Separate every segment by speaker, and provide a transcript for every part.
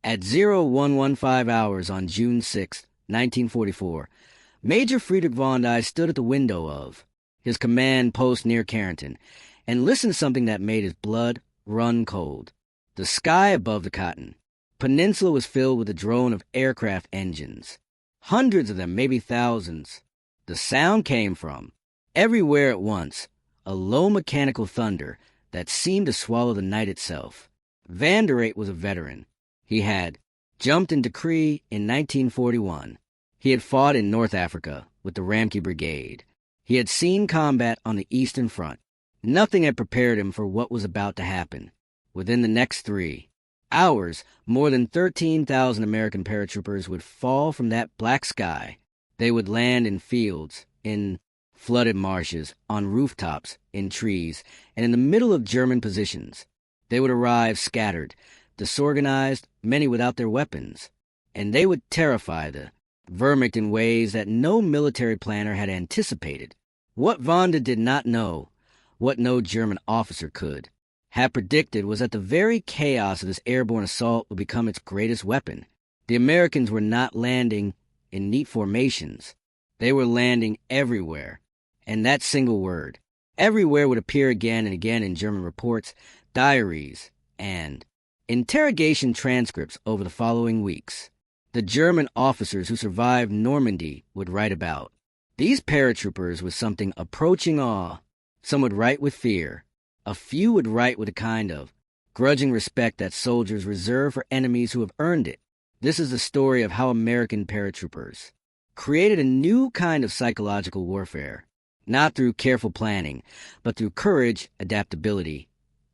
Speaker 1: At 0115 hours on June 6, 1944, Major Friedrich von Dye stood at the window of his command post near Carrington and listened to something that made his blood run cold. The sky above the Cotton Peninsula was filled with the drone of aircraft engines. Hundreds of them, maybe thousands. The sound came from, everywhere at once, a low mechanical thunder that seemed to swallow the night itself. Van der Eyck was a veteran. He had jumped into Cree in 1941. He had fought in North Africa with the Ramke Brigade. He had seen combat on the Eastern Front. Nothing had prepared him for what was about to happen. Within the next 3 hours, more than 13,000 American paratroopers would fall from that black sky. They would land in fields, in flooded marshes, on rooftops, in trees, and in the middle of German positions. They would arrive scattered, disorganized, many without their weapons, and they would terrify the Wehrmacht in ways that no military planner had anticipated. What von Dye did not know, what no German officer could have predicted, was that the very chaos of this airborne assault would become its greatest weapon. The Americans were not landing in neat formations. They were landing everywhere, and that single word, everywhere, would appear again and again in German reports, diaries, and interrogation transcripts over the following weeks. The German officers who survived Normandy would write about these paratroopers with something approaching awe. Some would write with fear. A few would write with a kind of grudging respect that soldiers reserve for enemies who have earned it. This is the story of how American paratroopers created a new kind of psychological warfare, not through careful planning, but through courage, adaptability,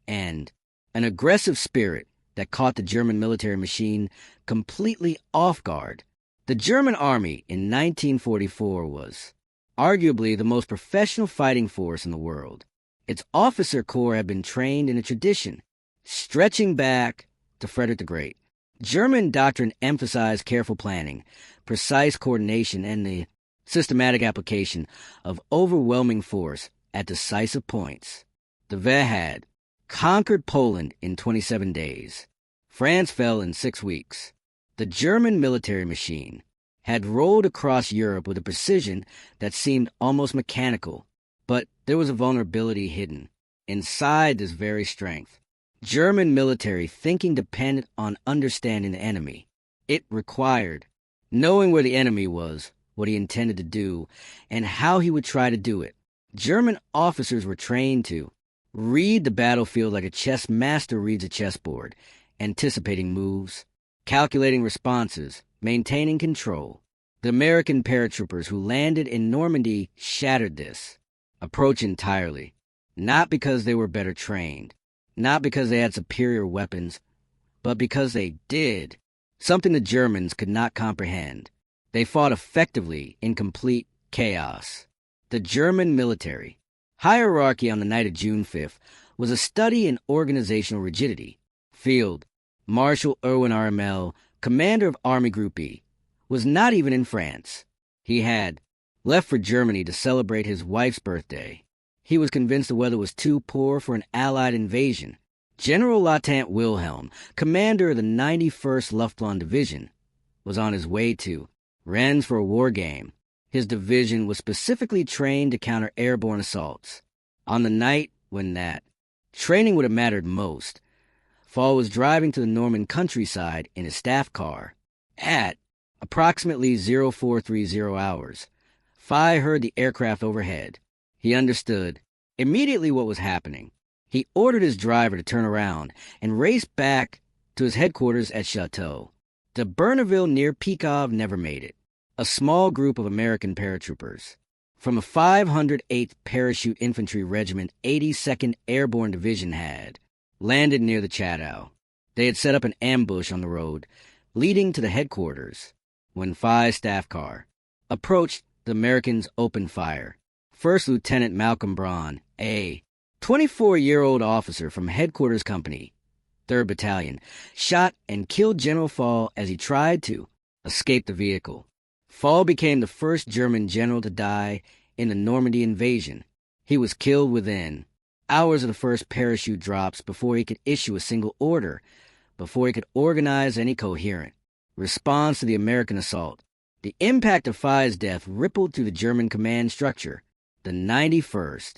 Speaker 1: and an aggressive spirit that caught the German military machine completely off guard. The German army in 1944 was arguably the most professional fighting force in the world. Its officer corps had been trained in a tradition stretching back to Frederick the Great. German doctrine emphasized careful planning, precise coordination, and the systematic application of overwhelming force at decisive points. The Wehr had conquered Poland in 27 days. France fell in 6 weeks. The German military machine had rolled across Europe with a precision that seemed almost mechanical, but there was a vulnerability hidden inside this very strength. German military thinking depended on understanding the enemy. It required knowing where the enemy was, what he intended to do, and how he would try to do it. German officers were trained to read the battlefield like a chess master reads a chessboard, anticipating moves, calculating responses, maintaining control. The American paratroopers who landed in Normandy shattered this approach entirely, not because they were better trained, not because they had superior weapons, but because they did something the Germans could not comprehend. They fought effectively in complete chaos. The German military hierarchy on the night of June 5th was a study in organizational rigidity. Field Marshal Erwin Rommel, commander of Army Group E, was not even in France. He had left for Germany to celebrate his wife's birthday. He was convinced the weather was too poor for an Allied invasion. General Lieutenant Wilhelm, commander of the 91st Luftwaffe Division, was on his way to Rennes for a war game. His division was specifically trained to counter airborne assaults. On the night when that training would have mattered most, Fall was driving to the Norman countryside in his staff car. At approximately 0430 hours, Fye heard the aircraft overhead. He understood immediately what was happening. He ordered his driver to turn around and race back to his headquarters at Chateau. De Berneville near Pikov never made it. A small group of American paratroopers from a 508th Parachute Infantry Regiment 82nd Airborne Division had landed near the Chateau. They had set up an ambush on the road leading to the headquarters. When Fye's staff car approached, the Americans opened fire. First Lieutenant Malcolm Braun, a 24-year-old officer from Headquarters Company, 3rd Battalion, shot and killed General Fall as he tried to escape the vehicle. Fall became the first German general to die in the Normandy invasion. He was killed within hours of the first parachute drops before he could issue a single order. before he could organize any coherent response to the American assault. The impact of Fye's death rippled through the German command structure. The 91st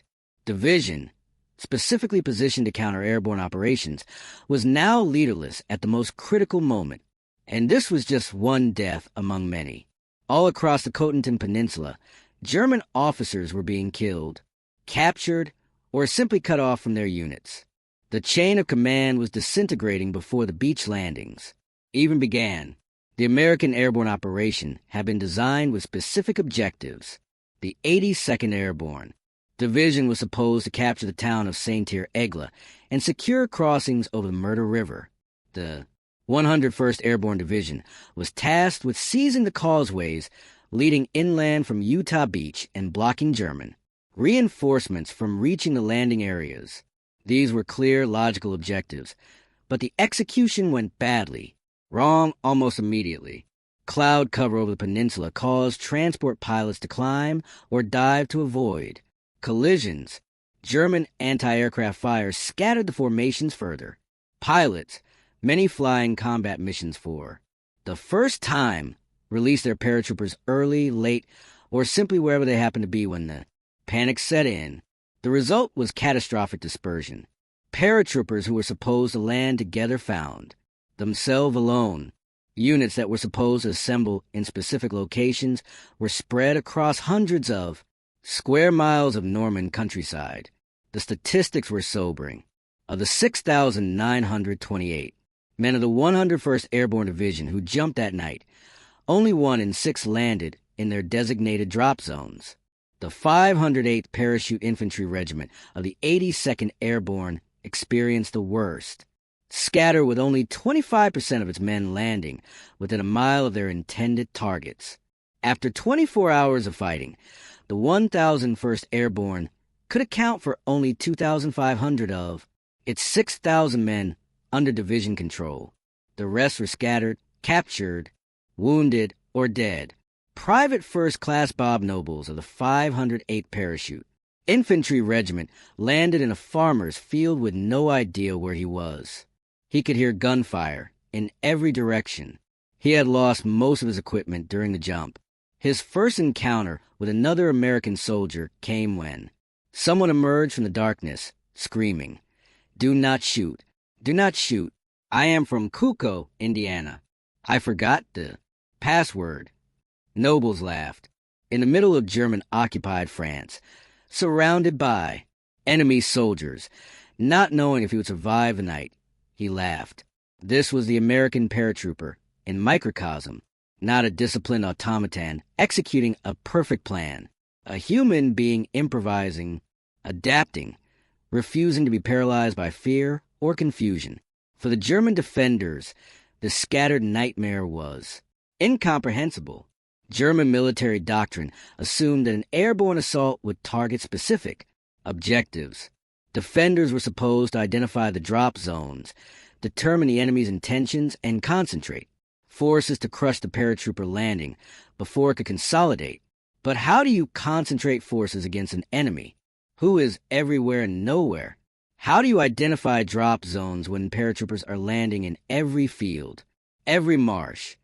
Speaker 1: Division, specifically positioned to counter airborne operations, was now leaderless at the most critical moment. And this was just one death among many. All across the Cotentin Peninsula, German officers were being killed, captured, or simply cut off from their units. The chain of command was disintegrating before the beach landings even began. The American airborne operation had been designed with specific objectives. The 82nd Airborne Division was supposed to capture the town of Saint-Cyr-Aigle and secure crossings over the Murder River. The 101st Airborne Division was tasked with seizing the causeways leading inland from Utah Beach and blocking German reinforcements from reaching the landing areas. These were clear, logical objectives, but the execution went badly, wrong almost immediately. Cloud cover over the peninsula caused transport pilots to climb or dive to avoid collisions. German anti-aircraft fire scattered the formations further. Pilots, many flying combat missions for the first time, released their paratroopers early, late, or simply wherever they happened to be when the panic set in. The result was catastrophic dispersion. Paratroopers who were supposed to land together found themselves alone. Units that were supposed to assemble in specific locations were spread across hundreds of square miles of Norman countryside. The statistics were sobering. Of the 6,928 men of the 101st Airborne Division who jumped that night, only 1 in 6 landed in their designated drop zones. The 508th Parachute Infantry Regiment of the 82nd Airborne experienced the worst, scattered with only 25% of its men landing within a mile of their intended targets. After 24 hours of fighting, the 1001st Airborne could account for only 2,500 of its 6,000 men under division control. The rest were scattered, captured, wounded, or dead. Private First Class Bob Nobles of the 508th Parachute Infantry Regiment landed in a farmer's field with no idea where he was. He could hear gunfire in every direction. He had lost most of his equipment during the jump. His first encounter with another American soldier came when someone emerged from the darkness, screaming, "Do not shoot! Do not shoot! I am from Cuco, Indiana. I forgot the password." Nobles laughed. In the middle of German-occupied France, surrounded by enemy soldiers, not knowing if he would survive the night, he laughed. This was the American paratrooper in microcosm, not a disciplined automaton executing a perfect plan. A human being improvising, adapting, refusing to be paralyzed by fear or confusion. For the German defenders, the scattered nightmare was incomprehensible. German military doctrine assumed that an airborne assault would target specific objectives. Defenders were supposed to identify the drop zones, determine the enemy's intentions, and concentrate forces to crush the paratrooper landing before it could consolidate. But how do you concentrate forces against an enemy who is everywhere and nowhere? How do you identify drop zones when paratroopers are landing in every field, every marsh,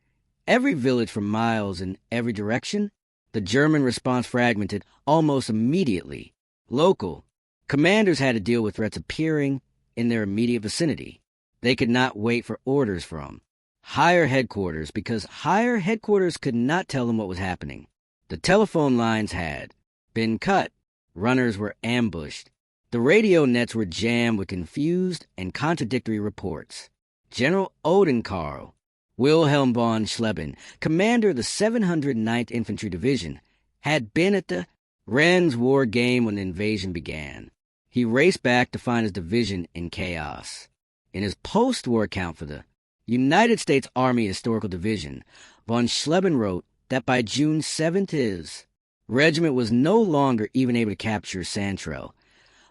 Speaker 1: every village for miles in every direction? The German response fragmented almost immediately. Local commanders had to deal with threats appearing in their immediate vicinity. They could not wait for orders from higher headquarters because higher headquarters could not tell them what was happening. The telephone lines had been cut. Runners were ambushed. The radio nets were jammed with confused and contradictory reports. General Odenkarl Wilhelm von Schleben, commander of the 709th Infantry Division, had been at the Rennes war game when the invasion began. He raced back to find his division in chaos. In his post-war account for the United States Army Historical Division, von Schleben wrote that by June 7th his regiment was no longer even able to capture Santrel,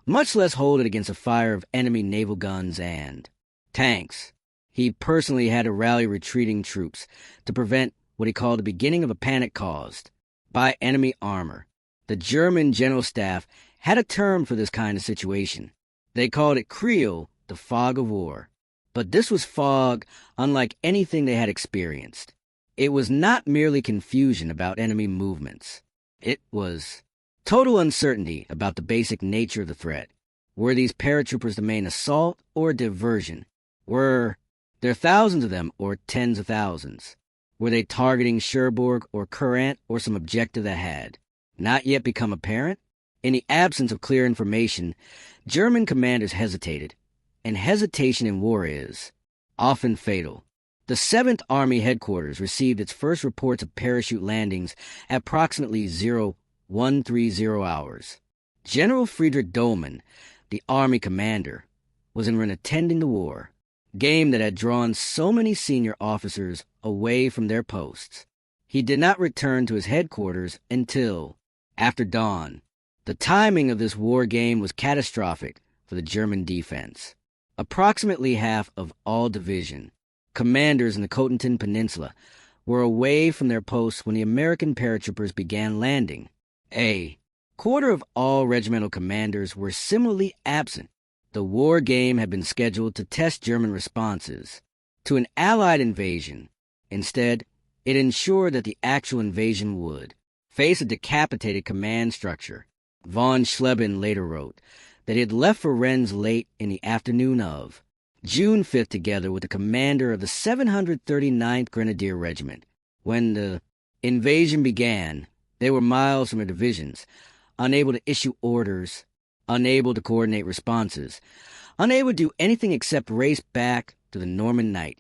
Speaker 1: much less hold it against a fire of enemy naval guns and tanks. He personally had to rally retreating troops to prevent what he called the beginning of a panic caused by enemy armor. The German General Staff had a term for this kind of situation. They called it Kriel, the fog of war. But this was fog unlike anything they had experienced. It was not merely confusion about enemy movements. It was total uncertainty about the basic nature of the threat. Were these paratroopers the main assault or diversion? Were there thousands of them or tens of thousands? Were they targeting Cherbourg or Courant or some objective that had not yet become apparent? In the absence of clear information, German commanders hesitated, and hesitation in war is often fatal. The 7th Army Headquarters received its first reports of parachute landings at approximately 0130 hours. General Friedrich Dollmann, the Army commander, was in attending the war, game that had drawn so many senior officers away from their posts. He did not return to his headquarters until after dawn. The timing of this war game was catastrophic for the German defense. Approximately half of all division commanders in the Cotentin Peninsula were away from their posts when the American paratroopers began landing. A quarter of all regimental commanders were similarly absent. The war game had been scheduled to test German responses to an Allied invasion. Instead, it ensured that the actual invasion would face a decapitated command structure. Von Schleben later wrote that he had left for Rennes late in the afternoon of June 5th together with the commander of the 739th Grenadier Regiment. When the invasion began, they were miles from their divisions, unable to issue orders, unable to coordinate responses, unable to do anything except race back to the Normandy night,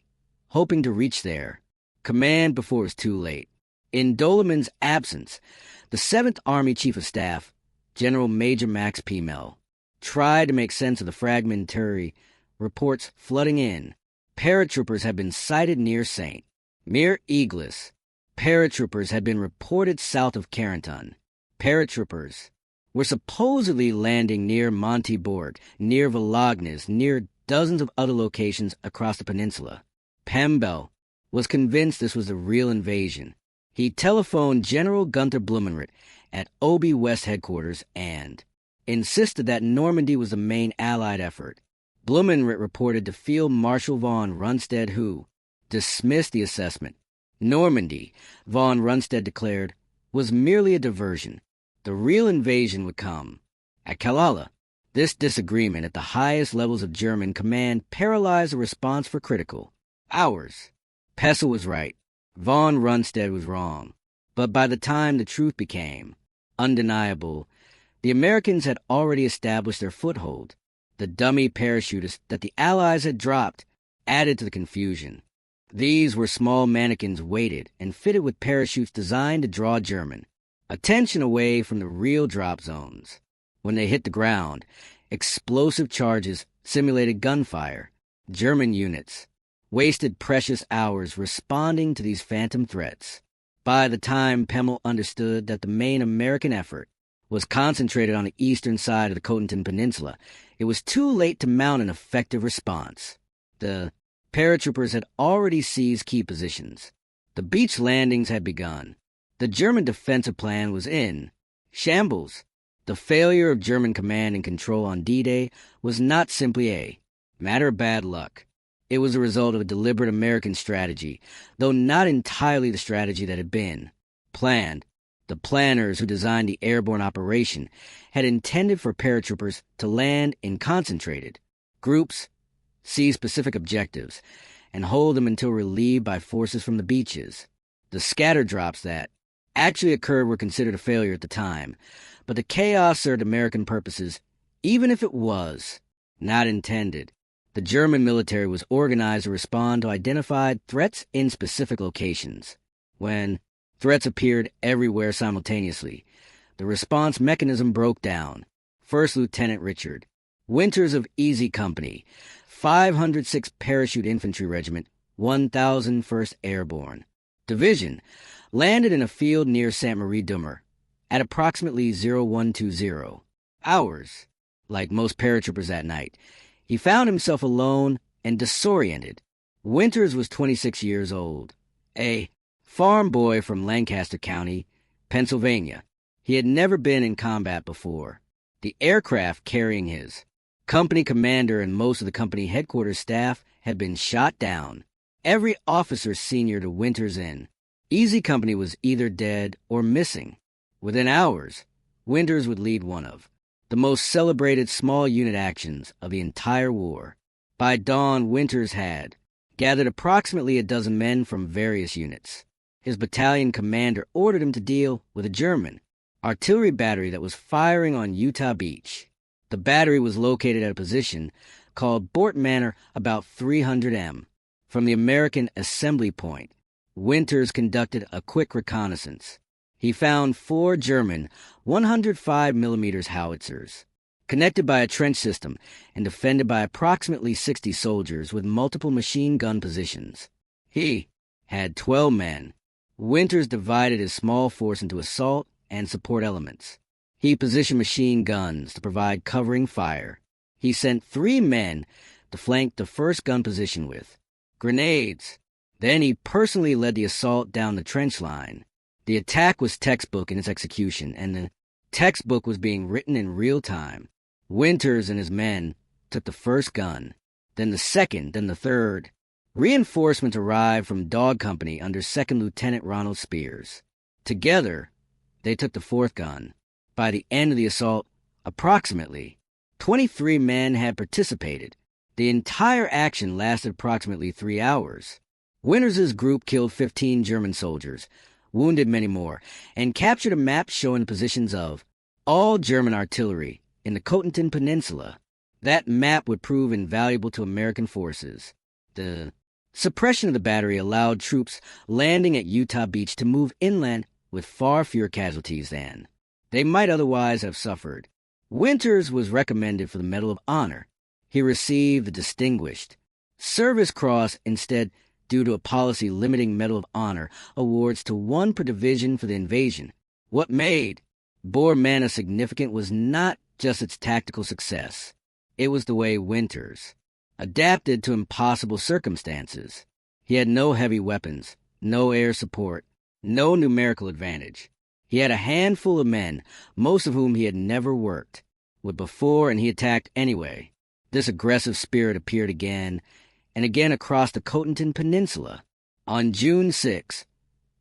Speaker 1: hoping to reach their command before it was too late. In Dollmann's absence, the 7th Army Chief of Staff, General Major Max Pimel, tried to make sense of the fragmentary reports flooding in. Paratroopers had been sighted near St. Mere-Eagles. Paratroopers had been reported south of Carentan. Paratroopers were supposedly landing near Montibourg, near Valognes, near dozens of other locations across the peninsula. Pimel was convinced this was the real invasion. He telephoned General Gunther Blumenritt at OB West headquarters and insisted that Normandy was the main Allied effort. Blumenritt reported to Field Marshal von Rundstedt, who dismissed the assessment. Normandy, von Rundstedt declared, was merely a diversion. The real invasion would come at Kalala. This disagreement at the highest levels of German command paralyzed the response for critical hours. Pessel was right. Von Rundstedt was wrong. But by the time the truth became undeniable, the Americans had already established their foothold. The dummy parachutists that the Allies had dropped added to the confusion. These were small mannequins weighted and fitted with parachutes designed to draw German attention away from the real drop zones. When they hit the ground, explosive charges simulated gunfire. German units wasted precious hours responding to these phantom threats. By the time Pimel understood that the main American effort was concentrated on the eastern side of the Cotentin Peninsula, it was too late to mount an effective response. The paratroopers had already seized key positions. The beach landings had begun. The German defensive plan was in shambles. The failure of German command and control on D-Day was not simply a matter of bad luck. It was a result of a deliberate American strategy, though not entirely the strategy that had been planned. The planners who designed the airborne operation had intended for paratroopers to land in concentrated groups, seize specific objectives, and hold them until relieved by forces from the beaches. The scatter drops that actually occurred were considered a failure at the time, but the chaos served American purposes, even if it was not intended. The German military was organized to respond to identified threats in specific locations. When threats appeared everywhere simultaneously, the response mechanism broke down. First Lieutenant Richard Winters of Easy Company, 506th Parachute Infantry Regiment, 1001st Airborne Division, landed in a field near Sainte-Marie-Dummer at approximately 0120 hours. Like most paratroopers that night, he found himself alone and disoriented. Winters was 26 years old, a farm boy from Lancaster County, Pennsylvania. He had never been in combat before. The aircraft carrying his company commander and most of the company headquarters staff had been shot down. Every officer senior to Winters in Easy Company was either dead or missing. Within hours, Winters would lead one of the most celebrated small unit actions of the entire war. By dawn, Winters had gathered approximately a dozen men from various units. His battalion commander ordered him to deal with a German artillery battery that was firing on Utah Beach. The battery was located at a position called Bort Manor, about 300 m from the American assembly point. Winters conducted a quick reconnaissance. He found 4 German 105 mm howitzers, connected by a trench system and defended by approximately 60 soldiers with multiple machine gun positions. He had 12 men. Winters divided his small force into assault and support elements. He positioned machine guns to provide covering fire. He sent 3 men to flank the first gun position with grenades. Then he personally led the assault down the trench line. The attack was textbook in its execution, and the textbook was being written in real time. Winters and his men took the first gun, then the second, then the third. Reinforcements arrived from Dog Company under 2nd Lieutenant Ronald Spears. Together, they took the 4th gun. By the end of the assault, approximately 23 men had participated. The entire action lasted approximately 3 hours. Winters' group killed 15 German soldiers, wounded many more, and captured a map showing the positions of all German artillery in the Cotentin Peninsula. That map would prove invaluable to American forces. The suppression of the battery allowed troops landing at Utah Beach to move inland with far fewer casualties than they might otherwise have suffered. Winters was recommended for the Medal of Honor. He received the Distinguished Service Cross instead due to a policy limiting Medal of Honor awards to 1 per division for the invasion. What made Bort Manor significant was not just its tactical success. It was the way Winters adapted to impossible circumstances. He had no heavy weapons, no air support, no numerical advantage. He had a handful of men, most of whom he had never worked with before, and he attacked anyway. This aggressive spirit appeared again and again across the Cotentin Peninsula. On June 6,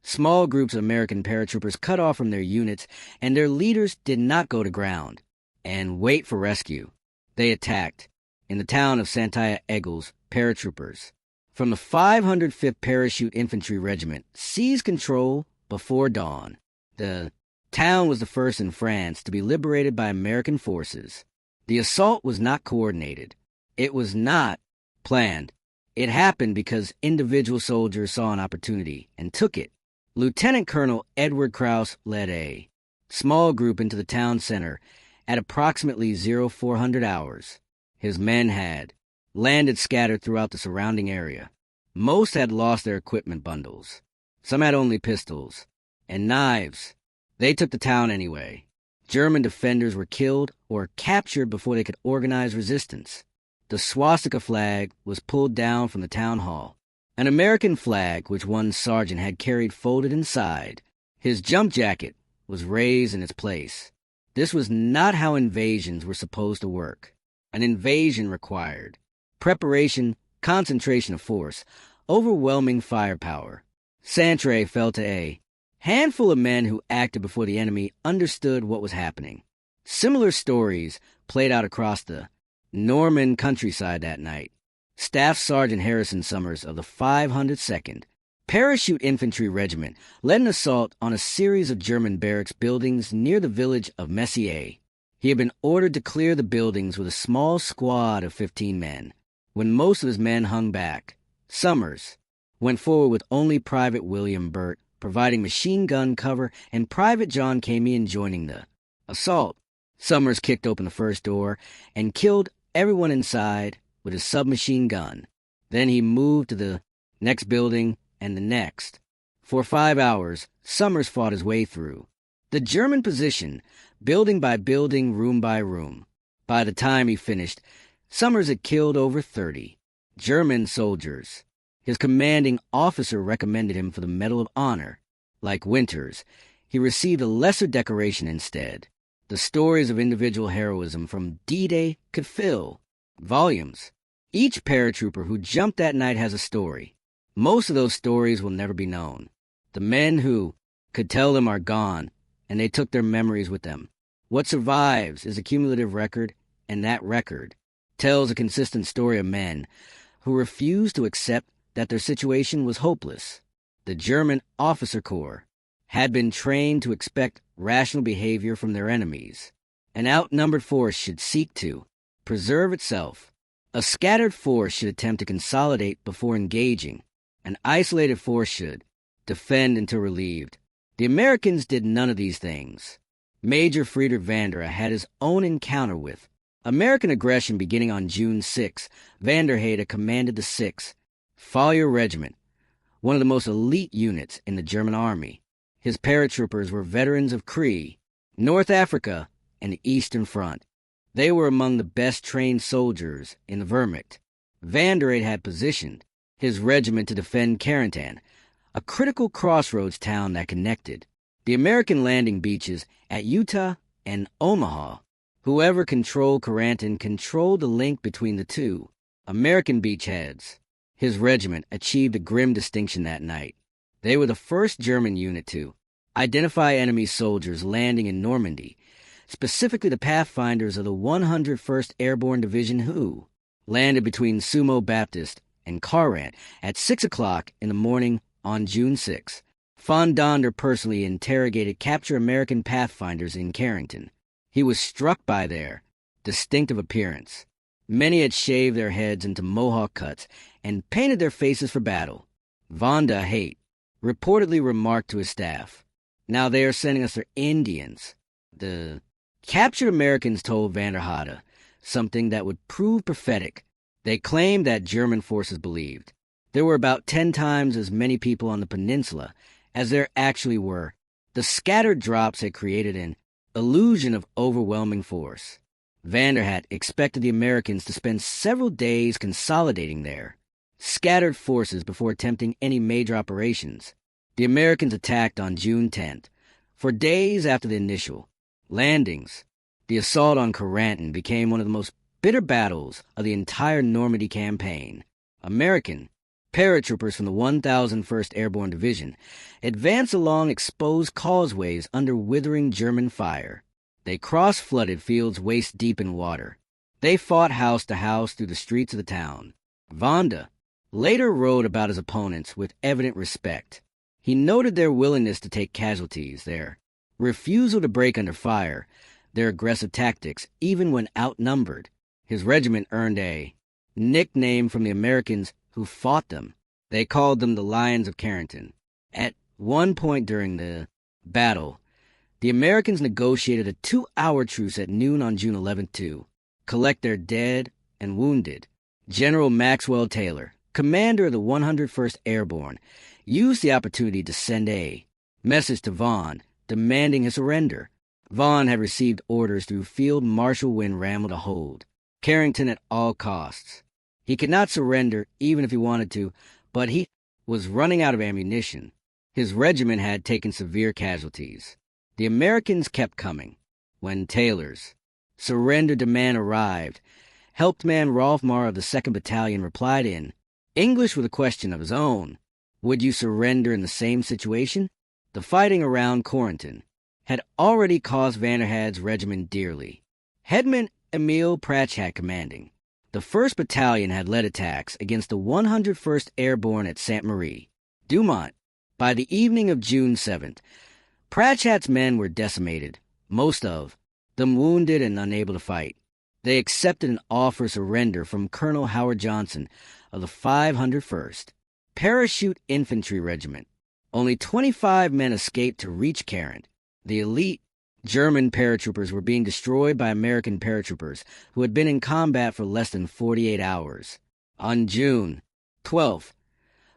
Speaker 1: small groups of American paratroopers cut off from their units, and their leaders did not go to ground and wait for rescue. They attacked. In the town of Santiago Eagles, paratroopers from the 505th Parachute Infantry Regiment seized control before dawn. The town was the first in France to be liberated by American forces. The assault was not coordinated. It was not planned. It happened because individual soldiers saw an opportunity and took it. Lieutenant Colonel Edward Krause led a small group into the town center at approximately 0400 hours. His men had landed scattered throughout the surrounding area. Most had lost their equipment bundles. Some had only pistols and knives. They took the town anyway. German defenders were killed or captured before they could organize resistance. The swastika flag was pulled down from the town hall. An American flag, which one sergeant had carried folded inside. His jump jacket was raised in its place. This was not how invasions were supposed to work. An invasion required preparation, concentration of force, overwhelming firepower. Santre fell to a handful of men who acted before the enemy understood what was happening. Similar stories played out across the Norman countryside that night. Staff Sergeant Harrison Summers of the 502nd Parachute Infantry Regiment led an assault on a series of German barracks buildings near the village of Messier. He had been ordered to clear the buildings with a small squad of 15 men. When most of his men hung back, Summers went forward with only Private William Burt providing machine gun cover and Private John Camion joining the assault. Summers kicked open the first door and killed everyone inside with his submachine gun. Then he moved to the next building and the next. For 5 hours, Summers fought his way through the German position, building by building, room by room. By the time he finished, Summers had killed over 30 German soldiers. His commanding officer recommended him for the Medal of Honor. Like Winters, he received a lesser decoration instead. The stories of individual heroism from D-Day could fill volumes. Each paratrooper who jumped that night has a story. Most of those stories will never be known. The men who could tell them are gone, and they took their memories with them. What survives is a cumulative record, and that record tells a consistent story of men who refused to accept that their situation was hopeless. The German officer corps had been trained to expect rational behavior from their enemies. An outnumbered force should seek to preserve itself. A scattered force should attempt to consolidate before engaging. An isolated force should defend until relieved. The Americans did none of these things. Major Friedrich Vander had his own encounter with American aggression beginning on June 6. Vander commanded the 6th Falleur Regiment, one of the most elite units in the German army. His paratroopers were veterans of Cree, North Africa, and the Eastern Front. They were among the best trained soldiers in the Wehrmacht. Vander had positioned his regiment to defend Carentan, a critical crossroads town that connected the American landing beaches at Utah and Omaha. Whoever controlled Carentan controlled the link between the two American beachheads. His regiment achieved a grim distinction that night. They were the first German unit to identify enemy soldiers landing in Normandy, specifically the pathfinders of the 101st Airborne Division who landed between Sumo Baptist and Carant at 6 o'clock in the morning on June 6. Von Donder personally interrogated captured American pathfinders in Carrington. He was struck by their distinctive appearance. Many had shaved their heads into mohawk cuts and painted their faces for battle. Von de Haight reportedly remarked to his staff, "Now they are sending us their Indians." The captured Americans told Van der Hade something that would prove prophetic. They claimed that German forces believed there were about 10 times as many people on the peninsula as there actually were. The scattered drops had created an illusion of overwhelming force. Vander expected the Americans to spend several days consolidating their scattered forces before attempting any major operations. The Americans attacked on June 10th. For days after the initial landings, the assault on Carentan became one of the most bitter battles of the entire Normandy campaign. American paratroopers from the 1001st Airborne Division advanced along exposed causeways under withering German fire. They crossed flooded fields waist-deep in water. They fought house to house through the streets of the town. Vonda later wrote about his opponents with evident respect. He noted their willingness to take casualties, their refusal to break under fire, their aggressive tactics, even when outnumbered. His regiment earned a nickname from the Americans who fought them. They called them the Lions of Carentan. At one point during the battle, the Americans negotiated a 2-hour truce at noon on June 11th to collect their dead and wounded. General Maxwell Taylor, commander of the 101st Airborne, used the opportunity to send a message to Vaughan demanding his surrender. Vaughan had received orders through Field Marshal Win Ramel to hold Carentan at all costs. He could not surrender even if he wanted to, but he was running out of ammunition. His regiment had taken severe casualties. The Americans kept coming. When Taylor's surrender demand arrived, helped man Rolf Marr of the 2nd Battalion replied in English with a question of his own. Would you surrender in the same situation? The fighting around Carentan had already cost Vanderhad's regiment dearly. Headman Emile Pratchat commanding. The 1st Battalion had led attacks against the 101st Airborne at Sainte Marie. Dumont. By the evening of June 7th, Pratchat's men were decimated, most of them wounded and unable to fight. They accepted an offer of surrender from Colonel Howard Johnson of the 501st Parachute Infantry Regiment. Only 25 men escaped to reach Carentan. The elite German paratroopers were being destroyed by American paratroopers who had been in combat for less than 48 hours. On June 12th,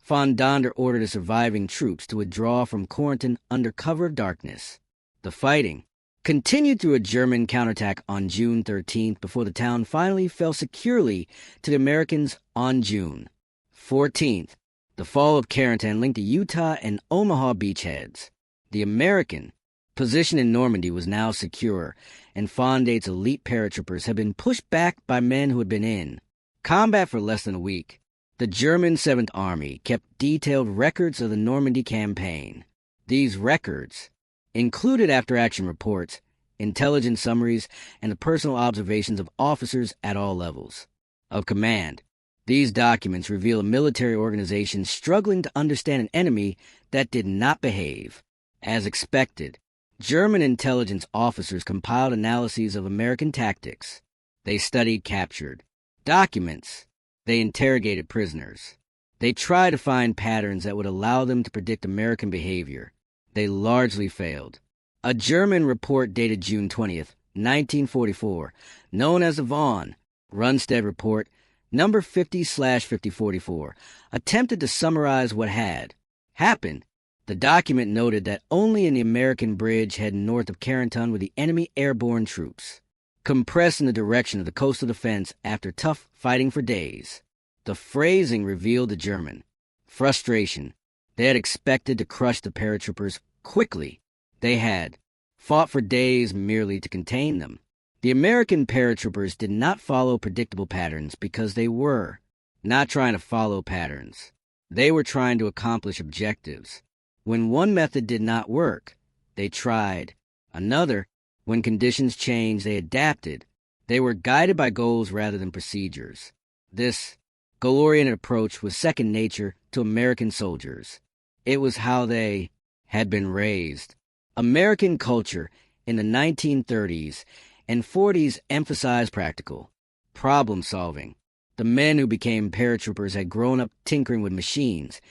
Speaker 1: Von Donder ordered his surviving troops to withdraw from Carentan under cover of darkness. The fighting continued through a German counterattack on June 13th before the town finally fell securely to the Americans on June 14th. The fall of Carentan linked the Utah and Omaha beachheads. The American position in Normandy was now secure, and Fondate's elite paratroopers had been pushed back by men who had been in Combat for less than a week. The German 7th Army kept detailed records of the Normandy campaign. These records included after-action reports, intelligence summaries, and the personal observations of officers at all levels of command. These documents reveal a military organization struggling to understand an enemy that did not behave. As expected, German intelligence officers compiled analyses of American tactics. They studied captured documents. They interrogated prisoners. They tried to find patterns that would allow them to predict American behavior. They largely failed. A German report dated June 20th, 1944, known as the von Rundstedt Report, number 50/5044, attempted to summarize what had happened. The document noted that only in the American bridge heading north of Carenton were the enemy airborne troops, compressed in the direction of the coastal defense after tough fighting for days. The phrasing revealed the German frustration. They had expected to crush the paratroopers quickly. They had fought for days merely to contain them. The American paratroopers did not follow predictable patterns because they were not trying to follow patterns. They were trying to accomplish objectives. When one method did not work, they tried another. When conditions changed, they adapted. They were guided by goals rather than procedures. This goal-oriented approach was second nature to American soldiers. It was how they had been raised. American culture in the 1930s and 40s emphasized practical problem-solving. The men who became paratroopers had grown up tinkering with machines,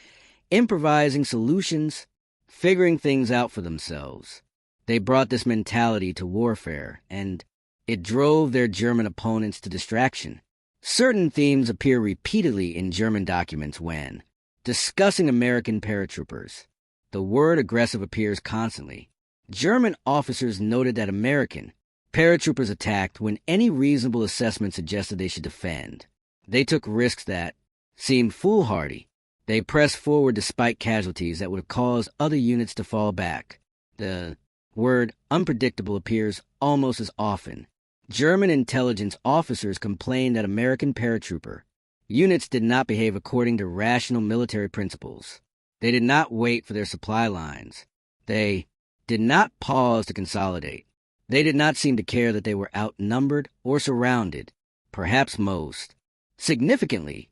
Speaker 1: improvising solutions, figuring things out for themselves. They brought this mentality to warfare, and it drove their German opponents to distraction. Certain themes appear repeatedly in German documents when discussing American paratroopers. The word aggressive appears constantly. German officers noted that American paratroopers attacked when any reasonable assessment suggested they should defend. They took risks that seemed foolhardy. They pressed forward despite casualties that would have caused other units to fall back. The word unpredictable appears almost as often. German intelligence officers complained that American paratrooper units did not behave according to rational military principles. They did not wait for their supply lines. They did not pause to consolidate. They did not seem to care that they were outnumbered or surrounded, perhaps most. Significantly,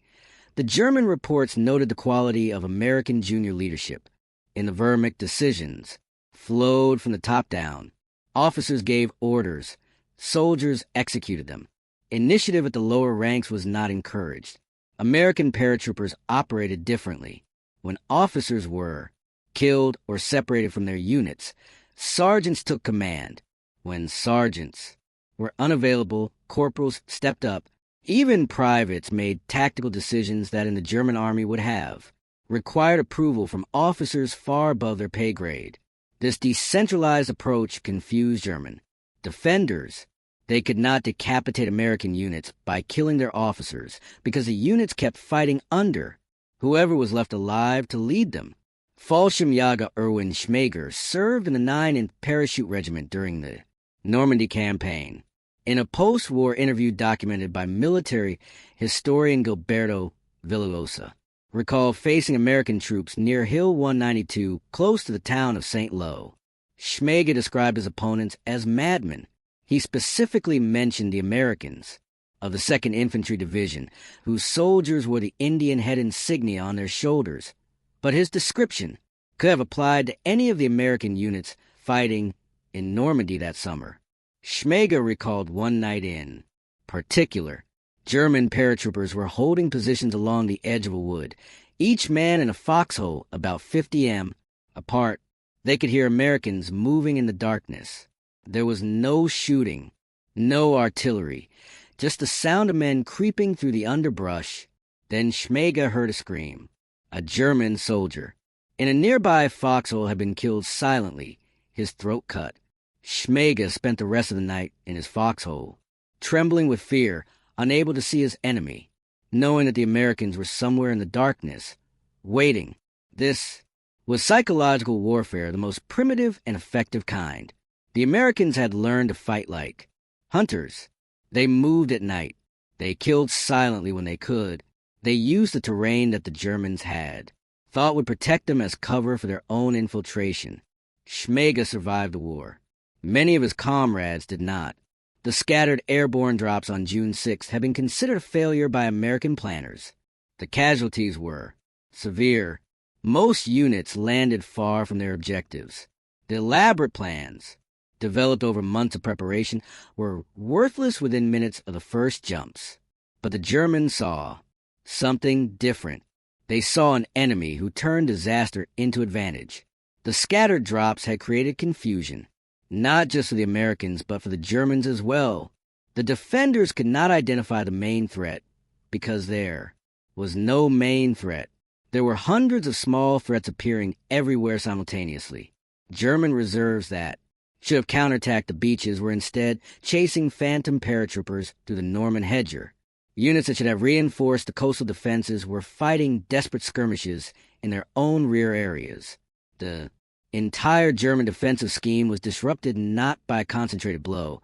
Speaker 1: the German reports noted the quality of American junior leadership. In the Wehrmacht, decisions flowed from the top down. Officers gave orders. Soldiers executed them. Initiative at the lower ranks was not encouraged. American paratroopers operated differently. When officers were killed or separated from their units, sergeants took command. When sergeants were unavailable, corporals stepped up. Even privates made tactical decisions that in the German army would have required approval from officers far above their pay grade. This decentralized approach confused German defenders. They could not decapitate American units by killing their officers because the units kept fighting under whoever was left alive to lead them. Fallschirmjäger Erwin Schmager served in the 9th Parachute Regiment during the Normandy campaign. In a post-war interview documented by military historian Gilberto Villalobos, recalled facing American troops near Hill 192 close to the town of St. Lo. Schmager described his opponents as madmen. He specifically mentioned the Americans of the 2nd Infantry Division, whose soldiers wore the Indian head insignia on their shoulders. But his description could have applied to any of the American units fighting in Normandy that summer. Schmager recalled one night in particular. German paratroopers were holding positions along the edge of a wood, each man in a foxhole about 50 m apart. They could hear Americans moving in the darkness. There was no shooting, no artillery, just the sound of men creeping through the underbrush. Then Schmager heard a scream. A German soldier in a nearby foxhole had been killed silently, his throat cut. Schmager spent the rest of the night in his foxhole, trembling with fear, unable to see his enemy, knowing that the Americans were somewhere in the darkness, waiting. This was psychological warfare, the most primitive and effective kind. The Americans had learned to fight like hunters. They moved at night. They killed silently when they could. They used the terrain that the Germans had, thought would protect them as cover for their own infiltration. Schmega survived the war. Many of his comrades did not. The scattered airborne drops on June 6th had been considered a failure by American planners. The casualties were severe. Most units landed far from their objectives. The elaborate plans, developed over months of preparation, were worthless within minutes of the first jumps. But the Germans saw something different. They saw an enemy who turned disaster into advantage. The scattered drops had created confusion, not just for the Americans, but for the Germans as well. The defenders could not identify the main threat because there was no main threat. There were hundreds of small threats appearing everywhere simultaneously. German reserves that should have counterattacked the beaches were instead chasing phantom paratroopers through the Norman hedger. Units that should have reinforced the coastal defenses were fighting desperate skirmishes in their own rear areas. The entire German defensive scheme was disrupted not by a concentrated blow,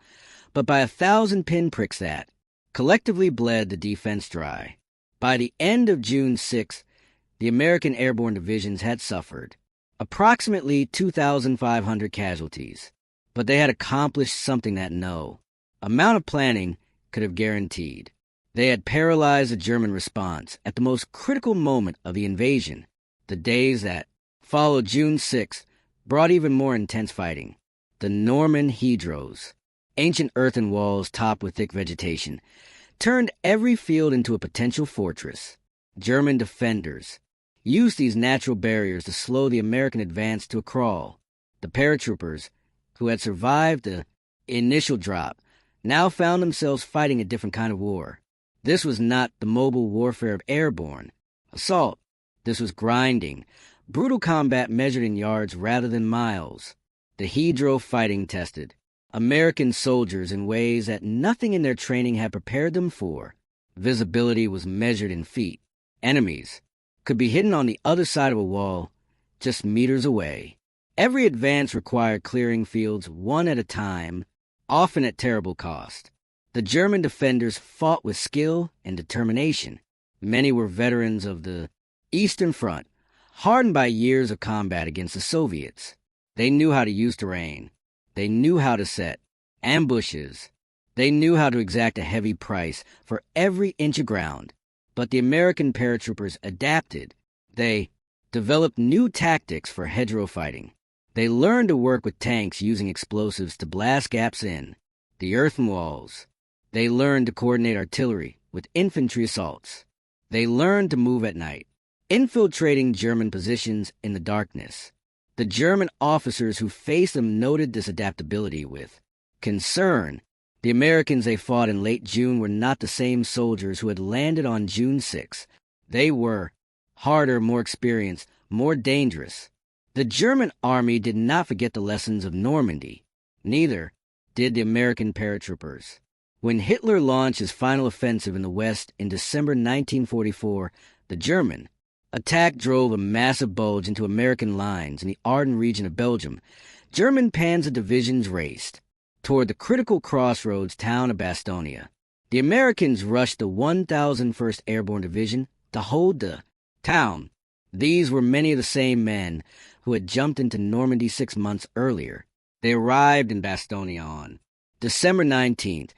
Speaker 1: but by 1,000 pinpricks that collectively bled the defense dry. By the end of June 6th, the American airborne divisions had suffered approximately 2,500 casualties, but they had accomplished something that no amount of planning could have guaranteed. They had paralyzed the German response at the most critical moment of the invasion. The days that followed June 6th brought even more intense fighting. The Norman hedgerows, ancient earthen walls topped with thick vegetation, turned every field into a potential fortress. German defenders used these natural barriers to slow the American advance to a crawl. The paratroopers, who had survived the initial drop, now found themselves fighting a different kind of war. This was not the mobile warfare of airborne assault. This was grinding, brutal combat measured in yards rather than miles. The hedgerow fighting tested American soldiers in ways that nothing in their training had prepared them for. Visibility was measured in feet. Enemies could be hidden on the other side of a wall, just meters away. Every advance required clearing fields one at a time, often at terrible cost. The German defenders fought with skill and determination. Many were veterans of the Eastern Front, hardened by years of combat against the Soviets. They knew how to use terrain. They knew how to set ambushes. They knew how to exact a heavy price for every inch of ground. But the American paratroopers adapted. They developed new tactics for hedgerow fighting. They learned to work with tanks using explosives to blast gaps in the earthen walls. They learned to coordinate artillery with infantry assaults. They learned to move at night, infiltrating German positions in the darkness. The German officers who faced them noted this adaptability with concern. The Americans they fought in late June were not the same soldiers who had landed on June 6. They were harder, more experienced, more dangerous. The German army did not forget the lessons of Normandy. Neither did the American paratroopers. When Hitler launched his final offensive in the West in December 1944, the German attack drove a massive bulge into American lines in the Ardennes region of Belgium. German panzer divisions raced toward the critical crossroads town of Bastogne. The Americans rushed the 1,001st Airborne Division to hold the town. These were many of the same men who had jumped into Normandy 6 months earlier. They arrived in Bastogne on December 19th,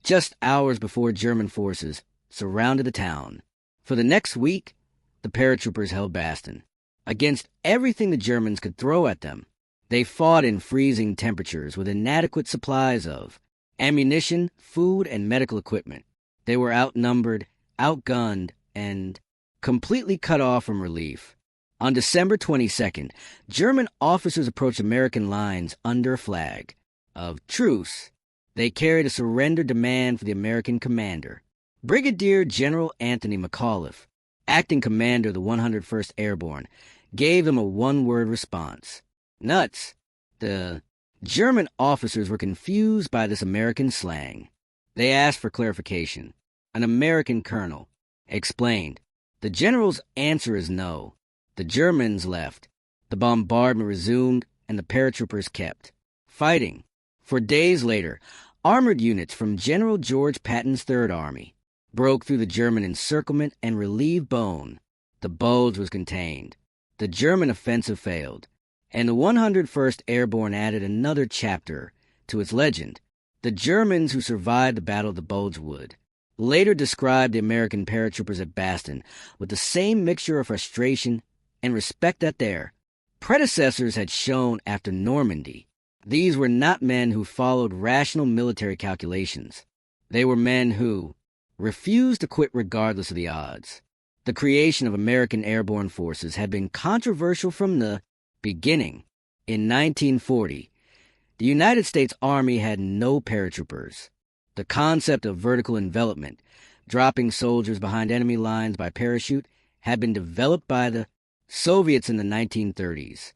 Speaker 1: just hours before German forces surrounded the town. For the next week, the paratroopers held Bastogne. Against everything the Germans could throw at them, they fought in freezing temperatures with inadequate supplies of ammunition, food, and medical equipment. They were outnumbered, outgunned, and completely cut off from relief. On December 22nd, German officers approached American lines under a flag of truce. They carried a surrender demand for the American commander, Brigadier General Anthony McAuliffe, acting commander of the 101st Airborne, gave them a one-word response: nuts. The German officers were confused by this American slang. They asked for clarification. An American colonel explained. The general's answer is no. The Germans left. The bombardment resumed, and the paratroopers kept fighting. For days later, armored units from General George Patton's Third Army broke through the German encirclement and relieved Bonn. The bulge was contained. The German offensive failed, and the 101st Airborne added another chapter to its legend. The Germans who survived the Battle of the Bulge would later describe the American paratroopers at Bastion with the same mixture of frustration and respect that their predecessors had shown after Normandy. These were not men who followed rational military calculations. They were men who refused to quit regardless of the odds. The creation of American airborne forces had been controversial from the beginning. In 1940, the United States Army had no paratroopers. The concept of vertical envelopment, dropping soldiers behind enemy lines by parachute, had been developed by the Soviets in the 1930s.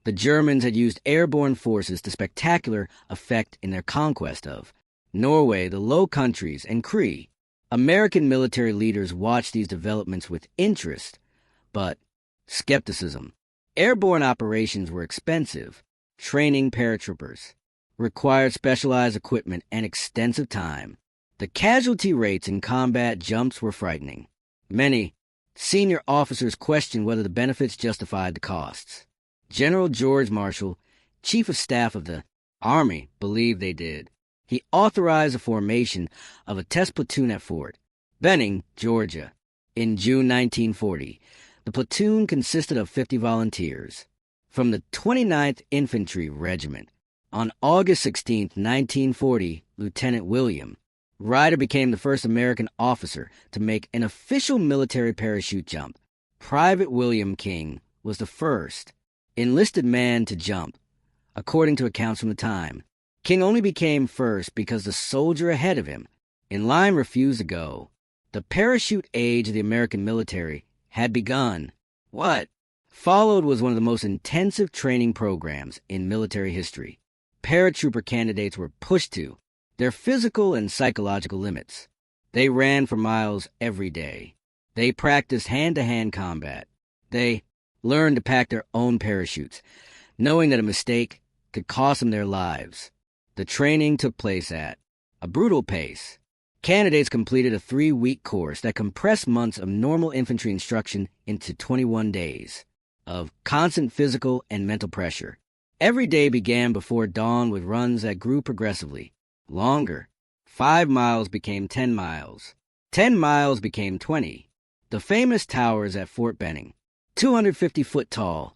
Speaker 1: The Germans had used airborne forces to spectacular effect in their conquest of Norway, the Low Countries, and Cree. American military leaders watched these developments with interest, but skepticism. Airborne operations were expensive. Training paratroopers required specialized equipment and extensive time. The casualty rates in combat jumps were frightening. Many senior officers questioned whether the benefits justified the costs. General George Marshall, Chief of Staff of the Army, believed they did. He authorized the formation of a test platoon at Fort Benning, Georgia. In June 1940, the platoon consisted of 50 volunteers from the 29th Infantry Regiment. On August 16, 1940, Lieutenant William Ryder became the first American officer to make an official military parachute jump. Private William King was the first enlisted man to jump, according to accounts from the time. King only became first because the soldier ahead of him in line refused to go. The parachute age of the American military had begun. What followed was one of the most intensive training programs in military history. Paratrooper candidates were pushed to their physical and psychological limits. They ran for miles every day. They practiced hand-to-hand combat. They learned to pack their own parachutes, knowing that a mistake could cost them their lives. The training took place at a brutal pace. Candidates completed a 3-week course that compressed months of normal infantry instruction into 21 days of constant physical and mental pressure. Every day began before dawn with runs that grew progressively longer. 5 miles became 10 miles. 10 miles became 20. The famous towers at Fort Benning, 250 foot tall,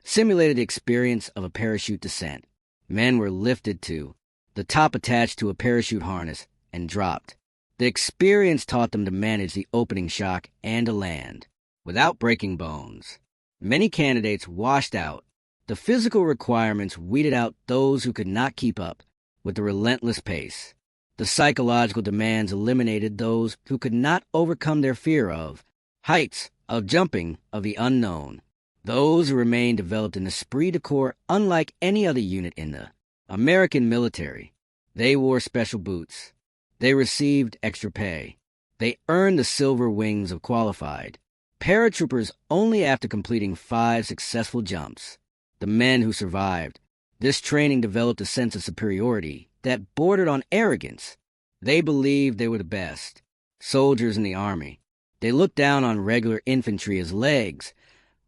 Speaker 1: simulated the experience of a parachute descent. Men were lifted to the top attached to a parachute harness and dropped. The experience taught them to manage the opening shock and to land without breaking bones. Many candidates washed out. The physical requirements weeded out those who could not keep up with the relentless pace. The psychological demands eliminated those who could not overcome their fear of heights, of jumping, of the unknown. Those who remained developed an esprit de corps unlike any other unit in the American military. They wore special boots. They received extra pay. They earned the silver wings of qualified paratroopers only after completing 5 successful jumps. The men who survived this training developed a sense of superiority that bordered on arrogance. They believed they were the best soldiers in the Army. They looked down on regular infantry as legs,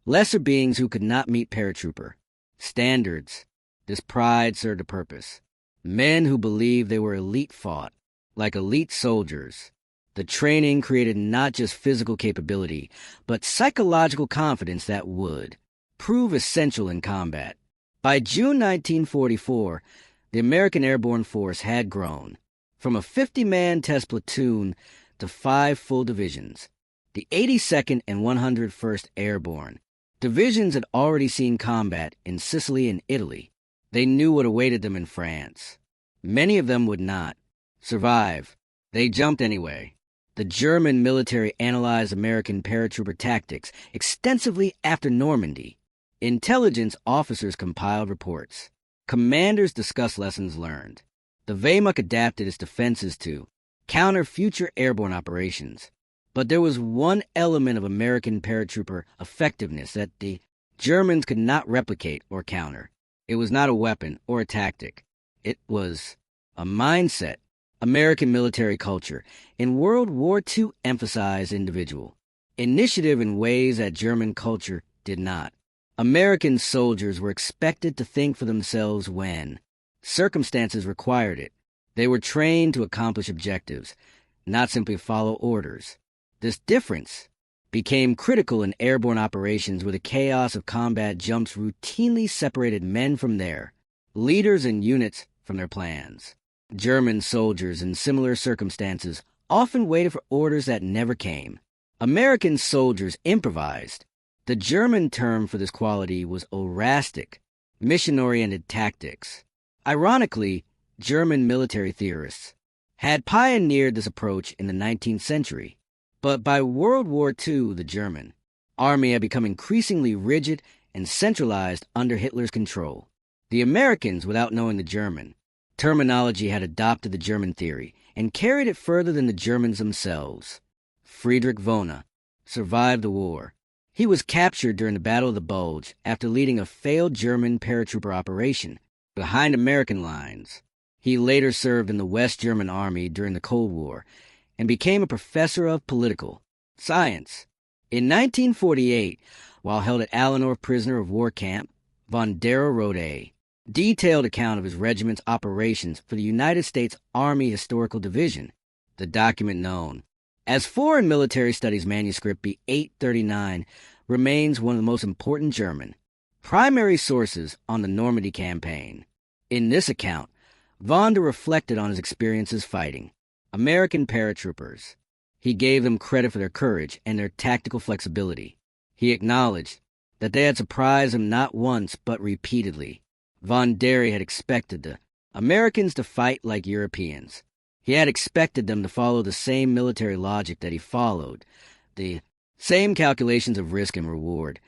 Speaker 1: lesser beings who could not meet paratrooper standards. This pride served a purpose. Men who believed they were elite fought like elite soldiers. The training created not just physical capability, but psychological confidence that would prove essential in combat. By June 1944, the American Airborne Force had grown from a 50-man test platoon to 5 full divisions. The 82nd and 101st Airborne divisions had already seen combat in Sicily and Italy. They knew what awaited them in France. Many of them would not survive. They jumped anyway. The German military analyzed American paratrooper tactics extensively after Normandy. Intelligence officers compiled reports. Commanders discussed lessons learned. The Wehrmacht adapted its defenses to counter future airborne operations. But there was one element of American paratrooper effectiveness that the Germans could not replicate or counter. It was not a weapon or a tactic. It was a mindset, American military culture in World War II emphasized individual initiative in ways that German culture did not. American soldiers were expected to think for themselves when circumstances required it. They were trained to accomplish objectives, not simply follow orders. This difference became critical in airborne operations where the chaos of combat jumps routinely separated men from their leaders and units from their plans. German soldiers in similar circumstances often waited for orders that never came. American soldiers improvised. The German term for this quality was orastic, mission-oriented tactics. Ironically, German military theorists had pioneered this approach in the 19th century. But by World War II, the German army had become increasingly rigid and centralized under Hitler's control. The Americans, without knowing the German terminology, had adopted the German theory and carried it further than the Germans themselves. Friedrich Vohne survived the war. He was captured during the Battle of the Bulge after leading a failed German paratrooper operation behind American lines. He later served in the West German Army during the Cold War and became a professor of political science. In 1948, while held at Allenor prisoner of war camp, von Darrow wrote a detailed account of his regiment's operations for the United States Army Historical Division, the document known as Foreign Military Studies Manuscript B 839 remains one of the most important German primary sources on the Normandy campaign. In this account, von Darrow reflected on his experiences fighting American paratroopers. He gave them credit for their courage and their tactical flexibility. He acknowledged that they had surprised him not once but repeatedly. Von Darrow had expected the Americans to fight like Europeans. He had expected them to follow the same military logic that he followed, the same calculations of risk and reward,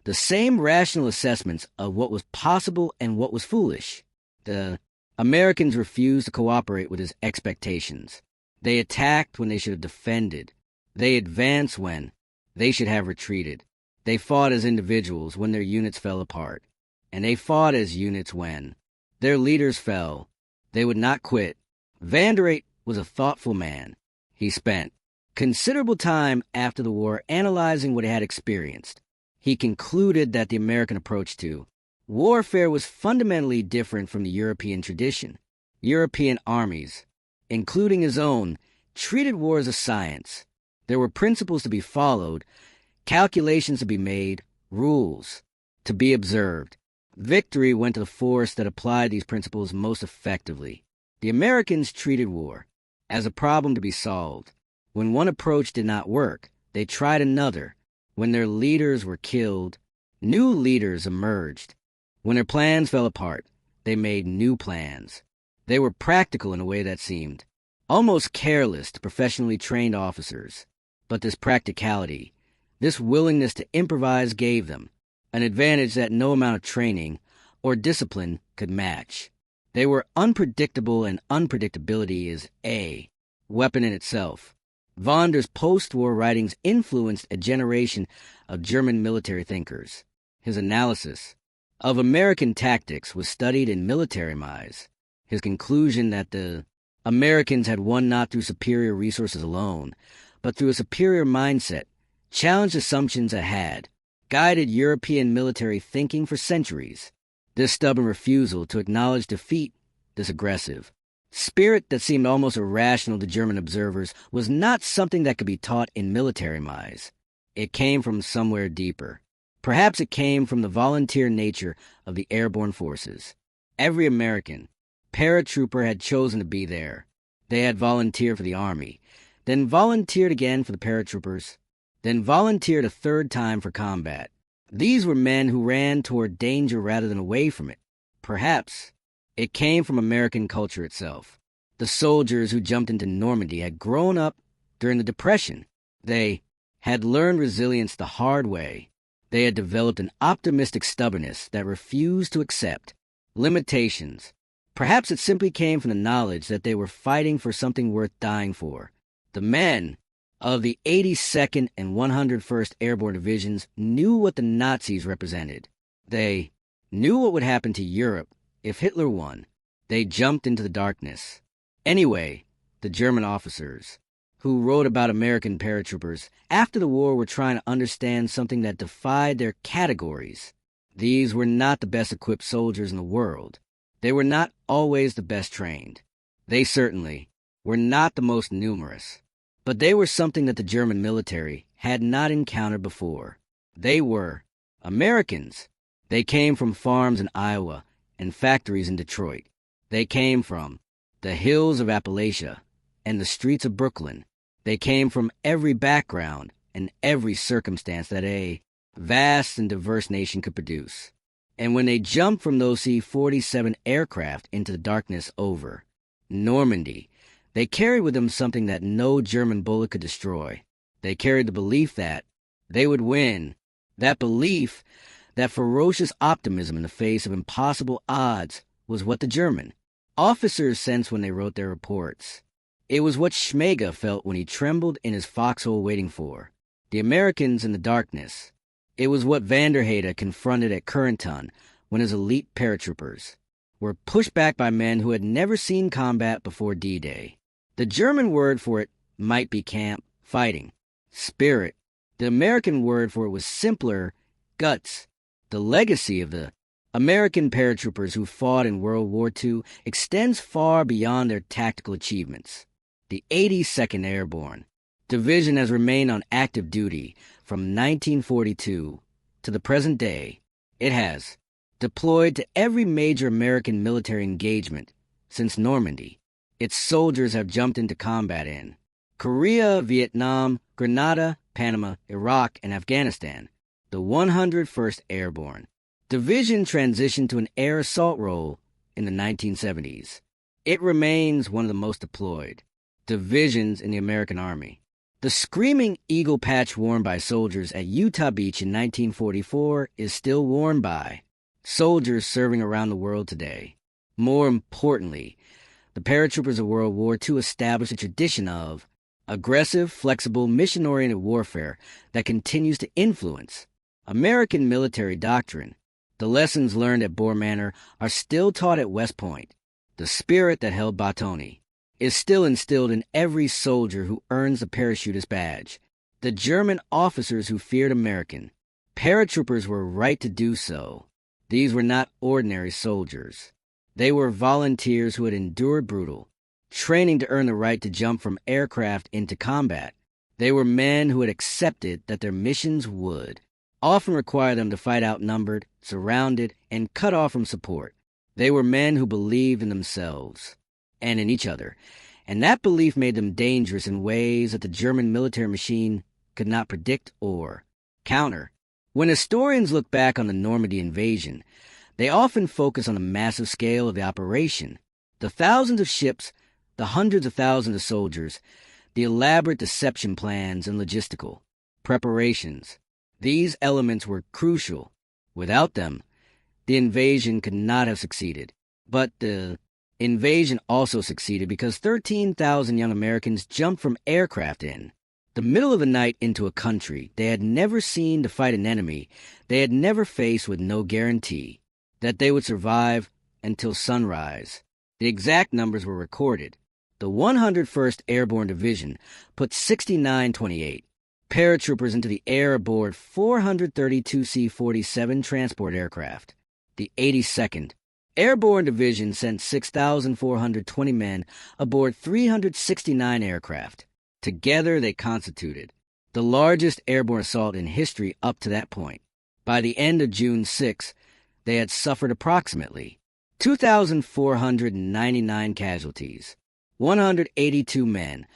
Speaker 1: the same rational assessments of what was possible and what was foolish. The Americans refused to cooperate with his expectations. They attacked when they should have defended. They advanced when they should have retreated. They fought as individuals when their units fell apart. And they fought as units when their leaders fell. They would not quit. Van der Eyck was a thoughtful man. He spent considerable time after the war analyzing what he had experienced. He concluded that the American approach to warfare was fundamentally different from the European tradition. European armies, including his own, treated war as a science. There were principles to be followed, calculations to be made, rules to be observed. Victory went to the force that applied these principles most effectively. The Americans treated war as a problem to be solved. When one approach did not work, they tried another. When their leaders were killed, new leaders emerged. When their plans fell apart, they made new plans. They were practical in a way that seemed almost careless to professionally trained officers. But this practicality, this willingness to improvise gave them an advantage that no amount of training or discipline could match. They were unpredictable, and unpredictability is a weapon in itself. Von Darrow's post-war writings influenced a generation of German military thinkers. His analysis of American tactics was studied in Military Mize. His conclusion that the Americans had won not through superior resources alone, but through a superior mindset, challenged assumptions that had guided European military thinking for centuries. This stubborn refusal to acknowledge defeat, this aggressive spirit that seemed almost irrational to German observers, was not something that could be taught in Military Mize. It came from somewhere deeper. Perhaps it came from the volunteer nature of the airborne forces. Every American paratrooper had chosen to be there. They had volunteered for the Army, then volunteered again for the paratroopers, then volunteered a third time for combat. These were men who ran toward danger rather than away from it. Perhaps it came from American culture itself. The soldiers who jumped into Normandy had grown up during the Depression. They had learned resilience the hard way. They had developed an optimistic stubbornness that refused to accept limitations. Perhaps it simply came from the knowledge that they were fighting for something worth dying for. The men of the 82nd and 101st Airborne Divisions knew what the Nazis represented. They knew what would happen to Europe if Hitler won. They jumped into the darkness. Anyway, the German officers who wrote about American paratroopers after the war were trying to understand something that defied their categories. These were not the best equipped soldiers in the world. They were not always the best trained. They certainly were not the most numerous. But they were something that the German military had not encountered before. They were Americans. They came from farms in Iowa and factories in Detroit. They came from the hills of Appalachia and the streets of Brooklyn. They came from every background and every circumstance that a vast and diverse nation could produce. And when they jumped from those C-47 aircraft into the darkness over Normandy, they carried with them something that no German bullet could destroy. They carried the belief that they would win. That belief, that ferocious optimism in the face of impossible odds, was what the German officers sensed when they wrote their reports. It was what Schmega felt when he trembled in his foxhole waiting for the Americans in the darkness. It was what Vanderheyde confronted at Currenton when his elite paratroopers were pushed back by men who had never seen combat before D-Day. The German word for it might be camp, fighting, spirit. The American word for it was simpler, guts. The legacy of the American paratroopers who fought in World War II extends far beyond their tactical achievements. The 82nd Airborne Division has remained on active duty from 1942 to the present day. It has deployed to every major American military engagement since Normandy. Its soldiers have jumped into combat in Korea, Vietnam, Grenada, Panama, Iraq, and Afghanistan. The 101st Airborne Division transitioned to an air assault role in the 1970s. It remains one of the most deployed divisions in the American Army. The screaming eagle patch worn by soldiers at Utah Beach in 1944 is still worn by soldiers serving around the world today. More importantly, the paratroopers of World War II established a tradition of aggressive, flexible, mission-oriented warfare that continues to influence American military doctrine. The lessons learned at Boer Manor are still taught at West Point. The spirit that held Batoni is still instilled in every soldier who earns the parachutist badge. The German officers who feared American paratroopers were right to do so. These were not ordinary soldiers. They were volunteers who had endured brutal training to earn the right to jump from aircraft into combat. They were men who had accepted that their missions would often require them to fight outnumbered, surrounded, and cut off from support. They were men who believed in themselves and in each other, and that belief made them dangerous in ways that the German military machine could not predict or counter. When historians look back on the Normandy invasion, they often focus on the massive scale of the operation, the thousands of ships, the hundreds of thousands of soldiers, the elaborate deception plans and logistical preparations. These elements were crucial. Without them, the invasion could not have succeeded. But the invasion also succeeded because 13,000 young Americans jumped from aircraft in the middle of the night into a country they had never seen to fight an enemy they had never faced, with no guarantee that they would survive until sunrise. The exact numbers were recorded. The 101st Airborne Division put 6928 paratroopers into the air aboard 432 C-47 transport aircraft. The 82nd Airborne Division sent 6,420 men aboard 369 aircraft. Together they constituted the largest airborne assault in history up to that point. By the end of June 6, they had suffered approximately 2,499 casualties. 182 men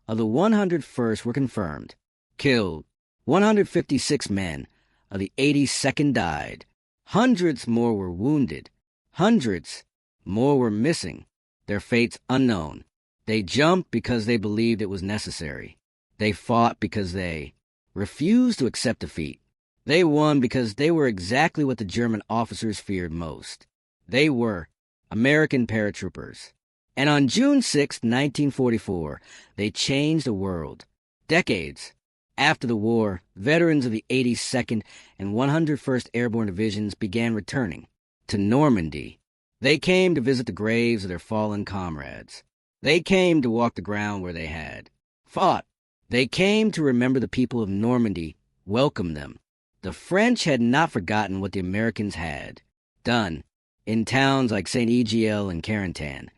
Speaker 1: of the 101st were confirmed killed. 156 men of the 82nd died. Hundreds more were wounded. Hundreds more were missing, their fates unknown. They jumped because they believed it was necessary. They fought because they refused to accept defeat. They won because they were exactly what the German officers feared most. They were American paratroopers. And on June 6, 1944, they changed the world. Decades after the war, veterans of the 82nd and 101st Airborne Divisions began returning to Normandy. They came to visit the graves of their fallen comrades. They came to walk the ground where they had fought. They came to remember the people of Normandy welcomed them. The French had not forgotten what the Americans had done in towns like St. Egiel and Carentan.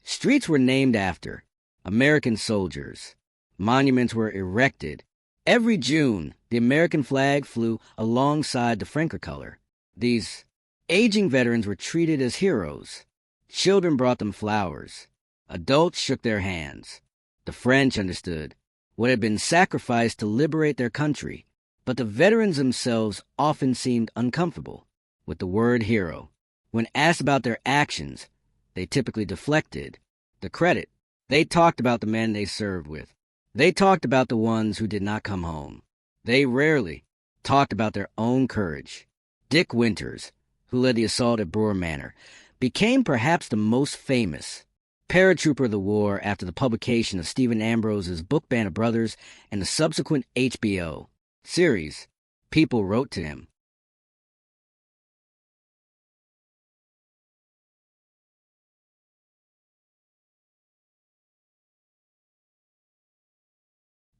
Speaker 1: Streets were named after American soldiers. Monuments were erected. Every June, the American flag flew alongside the Francocolor. These aging veterans were treated as heroes. Children brought them flowers. Adults shook their hands. The French understood what had been sacrificed to liberate their country, but the veterans themselves often seemed uncomfortable with the word hero. When asked about their actions, they typically deflected the credit. They talked about the men they served with. They talked about the ones who did not come home. They rarely talked about their own courage. Dick Winters, who led the assault at Brewer Manor, became perhaps the most famous paratrooper of the war after the publication of Stephen Ambrose's book Band of Brothers and the subsequent HBO series. People wrote to him.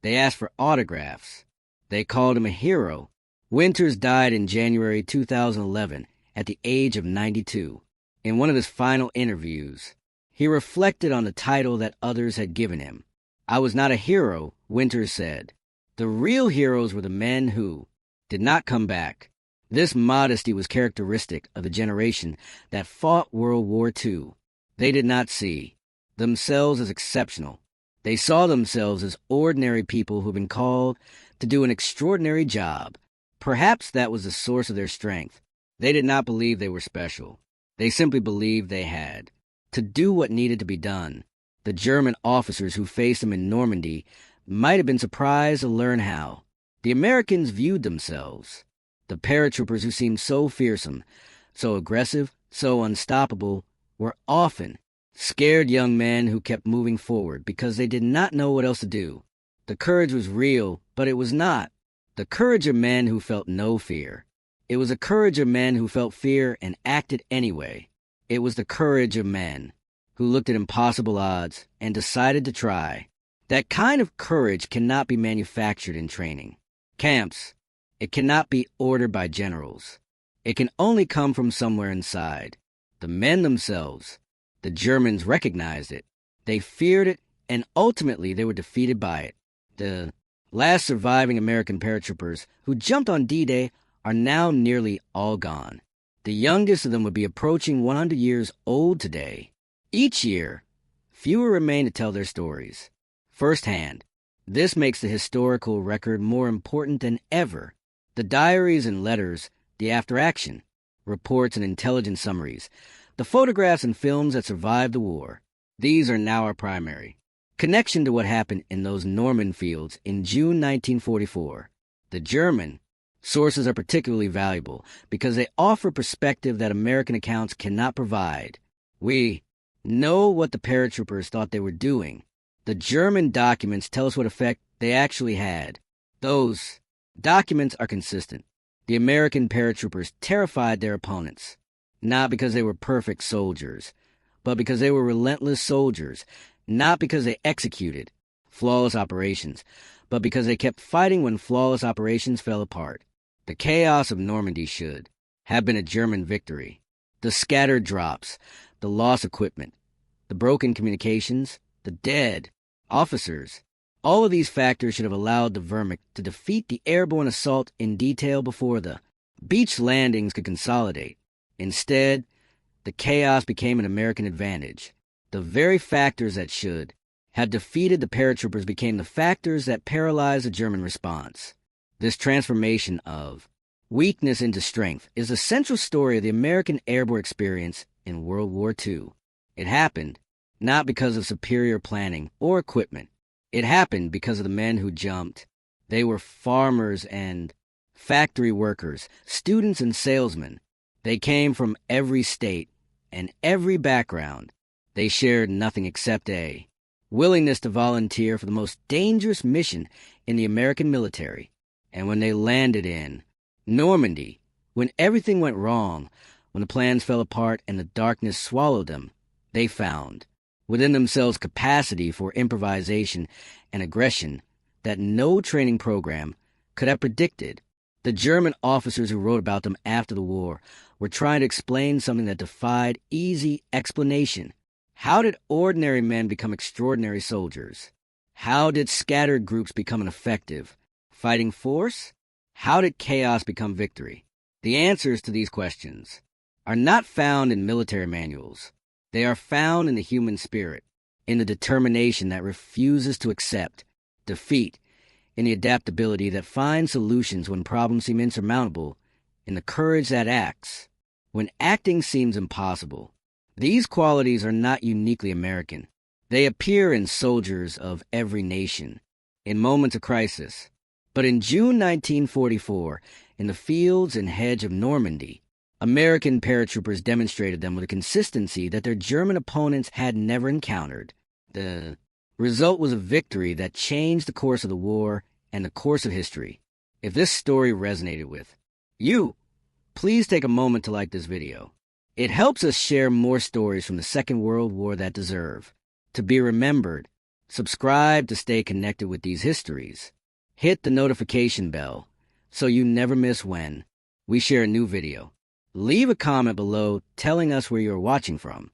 Speaker 1: They asked for autographs. They called him a hero. Winters died in January 2011 at the age of 92. In one of his final interviews, he reflected on the title that others had given him. I was not a hero, Winters said. The real heroes were the men who did not come back. This modesty was characteristic of the generation that fought World War II. They did not see themselves as exceptional. They saw themselves as ordinary people who'd been called to do an extraordinary job. Perhaps that was the source of their strength. They did not believe they were special. They simply believed they had to do what needed to be done. The German officers who faced them in Normandy might have been surprised to learn how the Americans viewed themselves. The paratroopers who seemed so fearsome, so aggressive, so unstoppable, were often scared young men who kept moving forward because they did not know what else to do. The courage was real, but it was not the courage of men who felt no fear. It was the courage of men who felt fear and acted anyway. It was the courage of men who looked at impossible odds and decided to try. That kind of courage cannot be manufactured in training camps. It cannot be ordered by generals. It can only come from somewhere inside. The men themselves, the Germans, recognized it. They feared it, and ultimately they were defeated by it. The last surviving American paratroopers who jumped on D-Day are now nearly all gone. The youngest of them would be approaching 100 years old today. Each year, fewer remain to tell their stories firsthand. This makes the historical record more important than ever. The diaries and letters, the after-action reports and intelligence summaries, the photographs and films that survived the war. These are now our primary connection to what happened in those Normandy fields in June 1944. The German sources are particularly valuable because they offer perspective that American accounts cannot provide. We know what the paratroopers thought they were doing. The German documents tell us what effect they actually had. Those documents are consistent. The American paratroopers terrified their opponents, not because they were perfect soldiers, but because they were relentless soldiers, not because they executed flawless operations, but because they kept fighting when flawless operations fell apart. The chaos of Normandy should have been a German victory. The scattered drops, the lost equipment, the broken communications, the dead officers, all of these factors should have allowed the Wehrmacht to defeat the airborne assault in detail before the beach landings could consolidate. Instead, the chaos became an American advantage. The very factors that should have defeated the paratroopers became the factors that paralyzed the German response. This transformation of weakness into strength is the central story of the American airborne experience in World War II. It happened not because of superior planning or equipment. It happened because of the men who jumped. They were farmers and factory workers, students and salesmen. They came from every state and every background. They shared nothing except a willingness to volunteer for the most dangerous mission in the American military. And when they landed in Normandy, when everything went wrong, when the plans fell apart and the darkness swallowed them, they found within themselves capacity for improvisation and aggression that no training program could have predicted. The German officers who wrote about them after the war were trying to explain something that defied easy explanation. How did ordinary men become extraordinary soldiers? How did scattered groups become an effective fighting force? How did chaos become victory? The answers to these questions are not found in military manuals. They are found in the human spirit, in the determination that refuses to accept defeat, in the adaptability that finds solutions when problems seem insurmountable, in the courage that acts when acting seems impossible. These qualities are not uniquely American. They appear in soldiers of every nation, in moments of crisis. But in June 1944, in the fields and hedge of Normandy, American paratroopers demonstrated them with a consistency that their German opponents had never encountered. The result was a victory that changed the course of the war and the course of history. If this story resonated with you, please take a moment to like this video. It helps us share more stories from the Second World War that deserve to be remembered. Subscribe to stay connected with these histories. Hit the notification bell so you never miss when we share a new video. Leave a comment below telling us where you're watching from.